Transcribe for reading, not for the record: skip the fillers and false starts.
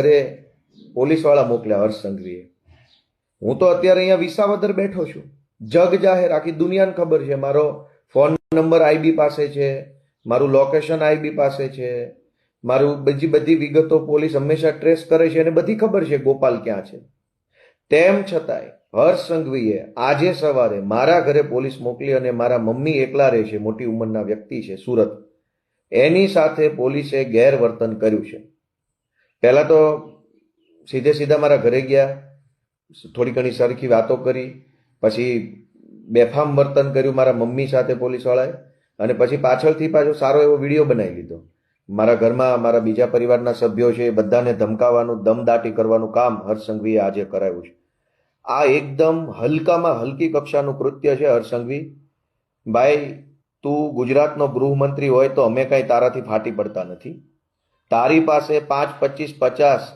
ઘરે પોલીસવાળા મોકલ્યા હર્ષ સંઘવીએ. હું તો અત્યારે અહીંયા વિસાવદર બેઠો છું, જગ જાહેર આખી દુનિયાને ખબર છે. મારો ફોન નંબર આઈબી પાસે છે, મારું લોકેશન આઈબી પાસે છે, મારું બીજી બધી વિગતો પોલીસ હંમેશા ટ્રેસ કરે છે અને બધી ખબર છે ગોપાલ ક્યાં છે. તેમ છતાંય હર્ષ સંઘવીએ આજે સવારે મારા ઘરે પોલીસ મોકલી અને મારા મમ્મી એકલા રહે છે, મોટી ઉંમરના વ્યક્તિ છે સુરત, એની સાથે પોલીસે ગેરવર્તન કર્યું છે. પહેલા તો સીધે સીધા મારા ઘરે ગયા, થોડી ઘણી સરખી વાતો કરી, પછી બેફામ વર્તન કર્યું મારા મમ્મી સાથે પોલીસવાળાએ, અને પછી પાછળથી પાછો સારો એવો વિડીયો બનાવી લીધો. મારા ઘરમાં મારા બીજા પરિવારના સભ્યો છે એ બધાને ધમકાવવાનું, દમદાટી કરવાનું કામ હર્ષ સંઘવીએ આજે કરાવ્યું છે. આ એકદમ હલકામાં હલકી કક્ષાનું કૃત્ય છે. હર્ષ સંઘવી ભાઈ, તું ગુજરાતનો ગૃહમંત્રી હોય તો અમે કાંઈ તારાથી ફાટી પડતા નથી. તારી પાસે 5, 25, 50